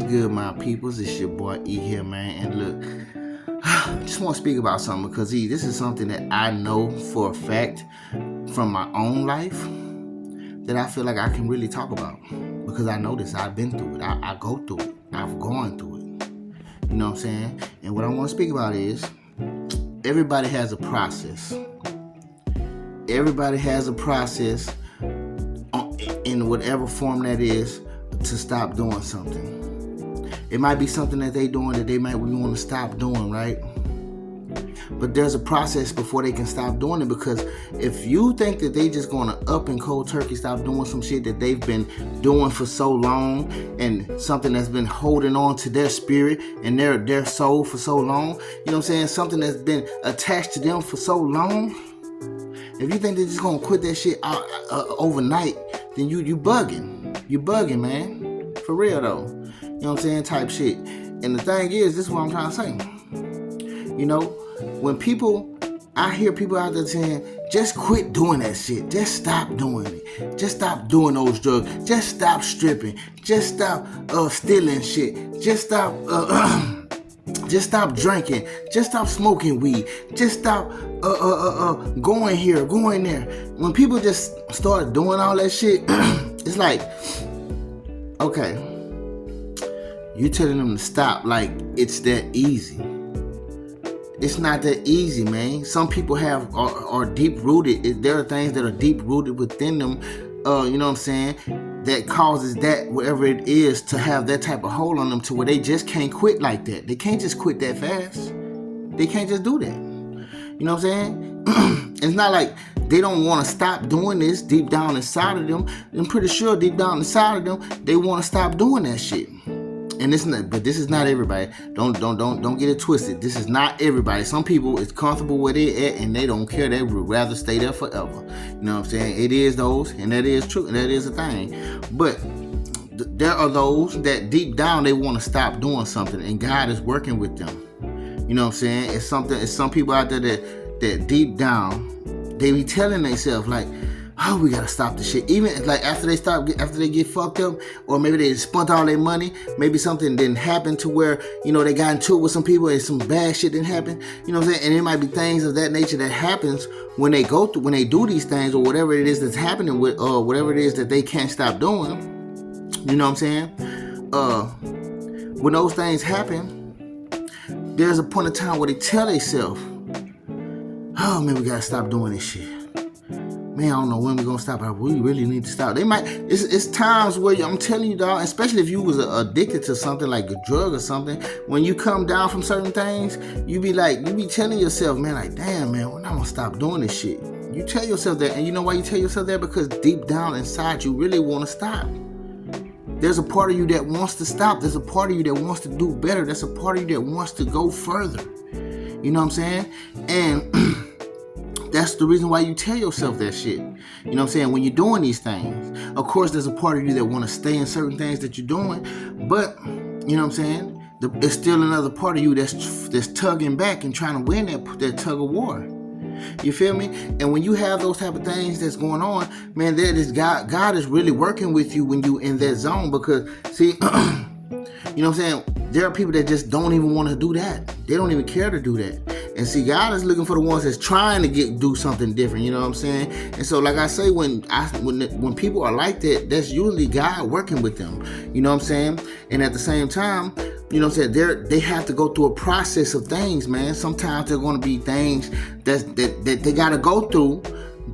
good, my peoples? It's your boy E here, man. And look, I just want to speak about something because this is something that I know for a fact from my own life that I feel like I can really talk about because I know this. I've been through it. I go through it. I've gone through it. You know what I'm saying? And what I want to speak about is everybody has a process. Everybody has a process in whatever form that is to stop doing something. It might be something that they doing that they might want to stop doing, right? But there's a process before they can stop doing it, because if you think that they just gonna up and cold turkey stop doing some shit that they've been doing for so long and something that's been holding on to their spirit and their soul for so long, you know what I'm saying? Something that's been attached to them for so long. If you think they're just gonna quit that shit overnight, then you bugging. You bugging, man. For real though. You know what I'm saying? Type shit. And the thing is, this is what I'm trying to say. You know, when I hear people out there saying, just quit doing that shit. Just stop doing it. Just stop doing those drugs. Just stop stripping. Just stop stealing shit. Just stop just stop drinking. Just stop smoking weed. Just stop going here, going there. When people just start doing all that shit, it's like, okay, you telling them to stop like it's that easy. It's not that easy, man. Some people are deep rooted. There are things that are deep rooted within them, you know what I'm saying, that causes that, whatever it is, to have that type of hold on them to where they just can't quit like that. They can't just quit that fast. They can't just do that. You know what I'm saying? It's not like they don't want to stop doing this deep down inside of them. I'm pretty sure deep down inside of them, they want to stop doing that shit. And this is not everybody. Don't get it twisted. This is not everybody. Some people is comfortable where they at and they don't care. They would rather stay there forever. You know what I'm saying? It is those, and that is true, and that is a thing. But there are those that deep down they want to stop doing something, and God is working with them. You know what I'm saying? It's some people out there that deep down they be telling themselves like, oh, we gotta stop the shit. Even like after they get fucked up, or maybe they spent all their money, maybe something didn't happen to where, you know, they got into it with some people and some bad shit didn't happen. You know what I'm saying? And it might be things of that nature that happens when they do these things, or whatever it is that's happening with, or whatever it is that they can't stop doing. You know what I'm saying? When those things happen, there's a point in time where they tell themselves, oh man, we gotta stop doing this shit. Man, I don't know when we're gonna stop. We really need to stop. It's times where I'm telling you, dog, especially if you was addicted to something like a drug or something, when you come down from certain things, you be telling yourself, man, like, damn, man, when I'm gonna stop doing this shit. You tell yourself that, and you know why you tell yourself that? Because deep down inside you really want to stop. There's a part of you that wants to stop. There's a part of you that wants to do better. There's a part of you that wants to go further. You know what I'm saying? And that's the reason why you tell yourself that shit. You know what I'm saying? When you're doing these things, of course, there's a part of you that want to stay in certain things that you're doing, but you know what I'm saying? There's still another part of you that's tugging back and trying to win that tug of war. You feel me? And when you have those type of things that's going on, man, that is God is really working with you when you in that zone, because see, you know what I'm saying? There are people that just don't even want to do that. They don't even care to do that. And see, God is looking for the ones that's trying to do something different. You know what I'm saying? And so, like I say, when people are like that, that's usually God working with them. You know what I'm saying? And at the same time, you know what I'm saying, they have to go through a process of things, man. Sometimes they're going to be things that they got to go through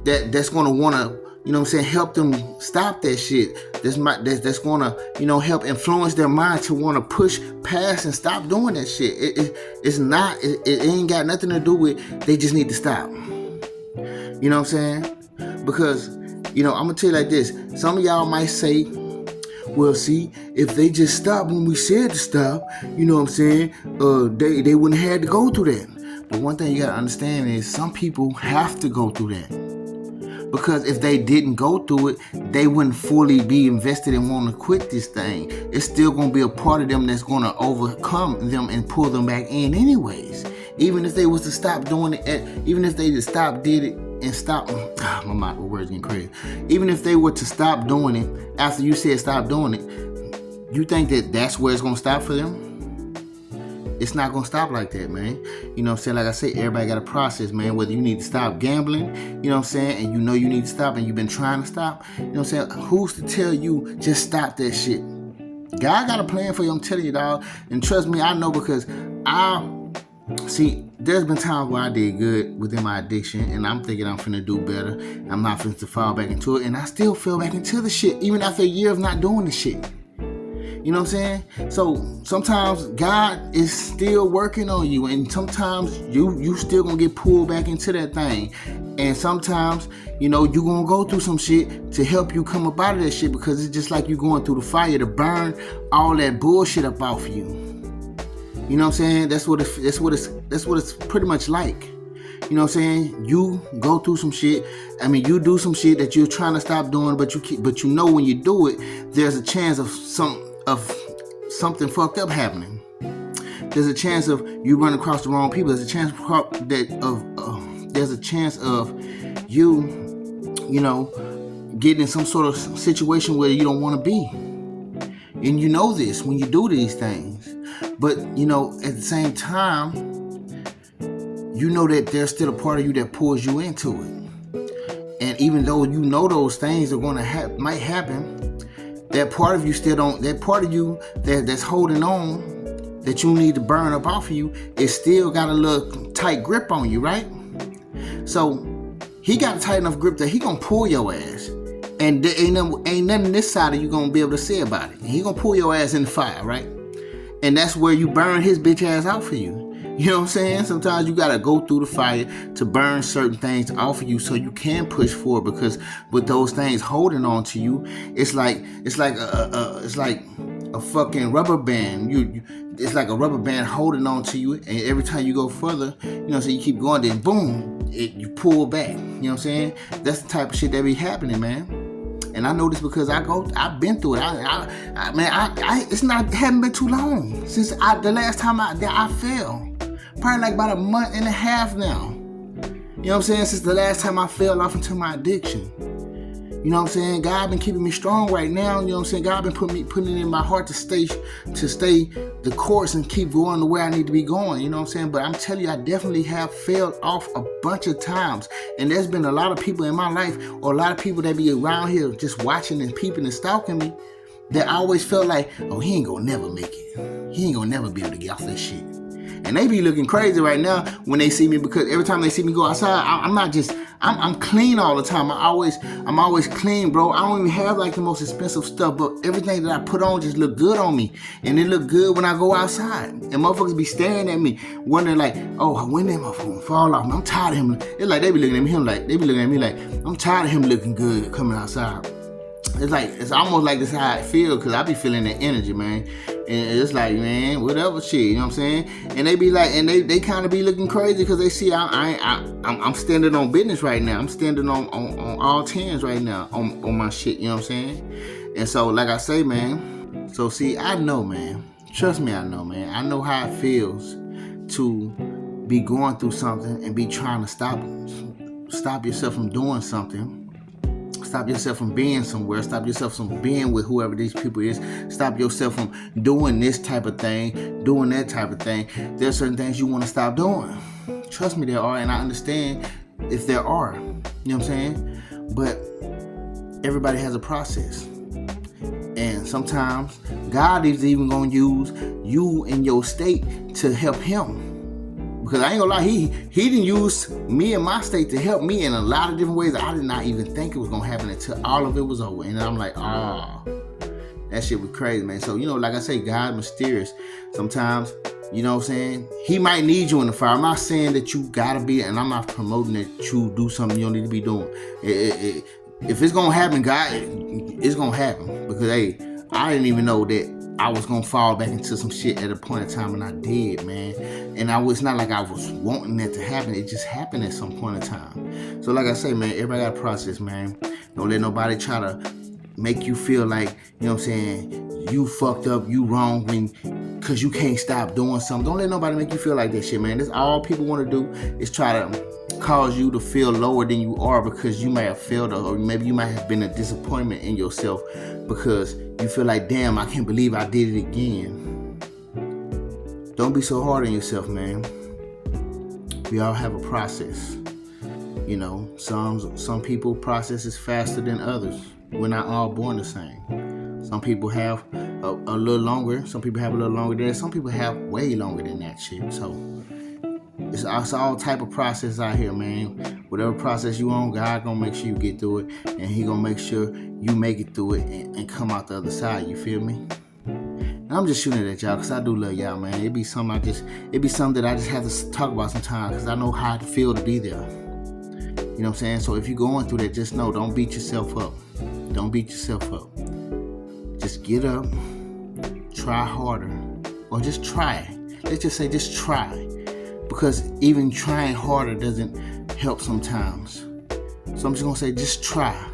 that's going to want to, you know what I'm saying, help them stop that shit. That's going to, you know, help influence their mind to want to push past and stop doing that shit. It ain't got nothing to do with, they just need to stop. You know what I'm saying? Because, you know, I'm going to tell you like this. Some of y'all might say, well, see, if they just stopped when we said to stop, you know what I'm saying, they wouldn't have had to go through that. But one thing you got to understand is some people have to go through that. Because if they didn't go through it, they wouldn't fully be invested in wanting to quit this thing. It's still going to be a part of them that's going to overcome them and pull them back in anyways. Even if they was to stop doing it, even if they just did it and stop, my words getting crazy. Even if they were to stop doing it after you said stop doing it, you think that that's where it's gonna stop for them? It's not gonna stop like that, man. You know what I'm saying? Like I say, everybody got a process, man. Whether you need to stop gambling, you know what I'm saying, and you know you need to stop and you've been trying to stop, you know what I'm saying? Who's to tell you just stop that shit? God got a plan for you, I'm telling you, dog. And trust me, I know, because there's been times where I did good within my addiction and I'm thinking I'm finna do better. I'm not finna to fall back into it, and I still fell back into the shit, even after a year of not doing the shit. You know what I'm saying? So sometimes God is still working on you, and sometimes you still gonna get pulled back into that thing. And sometimes, you know, you gonna go through some shit to help you come up out of that shit, because it's just like you going through the fire to burn all that bullshit up off you. You know what I'm saying? That's what it's pretty much like. You know what I'm saying? You go through some shit. I mean, you do some shit that you're trying to stop doing, but you know when you do it, there's a chance of something fucked up happening. There's a chance of you running across the wrong people. There's a chance of you know, getting in some sort of situation where you don't want to be. And you know this when you do these things. But, you know, at the same time, you know that there's still a part of you that pulls you into it. And even though you know those things are going to might happen, that part of you still don't, that part of you that's holding on, that you need to burn up off of you, it still got a little tight grip on you, right? So he got a tight enough grip that he gonna pull your ass. And there ain't nothing this side of you gonna be able to say about it. And he gonna pull your ass in the fire, right? And that's where you burn his bitch ass out for you. You know what I'm saying? Sometimes you gotta go through the fire to burn certain things off of you so you can push forward, because with those things holding on to you, it's like a fucking rubber band. It's like a rubber band holding on to you, and every time you go further, you know, so you keep going, then boom, you pull back. You know what I'm saying? That's the type of shit that be happening, man. And I know this because I've been through it. It hadn't been too long since the last time I fell. Probably like about a month and a half now. You know what I'm saying? Since the last time I fell off into my addiction. You know what I'm saying? God been keeping me strong right now. You know what I'm saying? God been putting it in my heart to stay the course and keep going to where I need to be going. You know what I'm saying? But I'm telling you, I definitely have failed off a bunch of times. And there's been a lot of people in my life, or a lot of people that be around here just watching and peeping and stalking me, that I always felt like, oh, he ain't gonna never make it. He ain't gonna never be able to get off this shit. And they be looking crazy right now when they see me, because every time they see me go outside, I'm clean all the time. I'm always clean, bro. I don't even have like the most expensive stuff, but everything that I put on just look good on me. And it look good when I go outside. And motherfuckers be staring at me, wondering like, oh, when that motherfucker gonna fall off? I'm tired of him. It's like they be looking at me like, I'm tired of him looking good coming outside. It's almost like this how I feel, because I be feeling that energy, man. And it's like, man, whatever shit, you know what I'm saying? And they be like, and they kind of be looking crazy because they see I'm standing on business right now. I'm standing on all 10s right now on my shit, you know what I'm saying? And so, like I say, man, so see, I know, man. Trust me, I know, man. I know how it feels to be going through something and be trying to stop yourself from doing something. Stop yourself from being somewhere. Stop yourself from being with whoever these people is. Stop yourself from doing this type of thing, doing that type of thing. There's certain things you want to stop doing. Trust me, there are, and I understand if there are. You know what I'm saying? But everybody has a process. And sometimes God is even going to use you in your state to help him. Because I ain't gonna lie, he didn't use me and my state to help me in a lot of different ways that I did not even think it was gonna happen until all of it was over. And I'm like, that shit was crazy, man. So, you know, like I say, God mysterious. Sometimes, you know what I'm saying, he might need you in the fire. I'm not saying that you gotta be, and I'm not promoting that you do something you don't need to be doing. If it's gonna happen, God, it's gonna happen. Because, hey, I didn't even know that I was gonna fall back into some shit at a point in time, and I did, man. And it's not like I was wanting that to happen. It just happened at some point in time. So like I say, man, everybody got a process, man. Don't let nobody try to make you feel like, you know what I'm saying, you fucked up, you wrong, because you can't stop doing something. Don't let nobody make you feel like that shit, man. That's all people want to do, is try to cause you to feel lower than you are because you might have failed, or maybe you might have been a disappointment in yourself because you feel like, damn, I can't believe I did it again. Don't be so hard on yourself, man. We all have a process. You know, some people process is faster than others. We're not all born the same. Some people have a little longer. Some people have a little longer than that. Some people have way longer than that shit. So it's all type of process out here, man. Whatever process you on, God gonna make sure you get through it, and He gonna make sure you make it through it and come out the other side. You feel me? And I'm just shooting it at y'all because I do love y'all, man. It be something that I just have to talk about sometimes because I know how it feel to be there. You know what I'm saying? So if you're going through that, just know, don't beat yourself up. Don't beat yourself up. Just get up, try harder, or just try. Let's just say just try. Because even trying harder doesn't help sometimes. So I'm just going to say just try.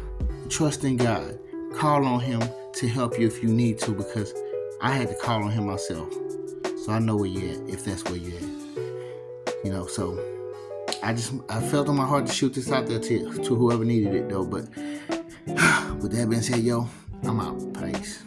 Trust in God. Call on Him to help you if you need to, because I had to call on Him myself. So I know where you're at, if that's where you're at. You know, so I felt on my heart to shoot this out there to whoever needed it, though. But with that being said, yo, I'm out. Peace.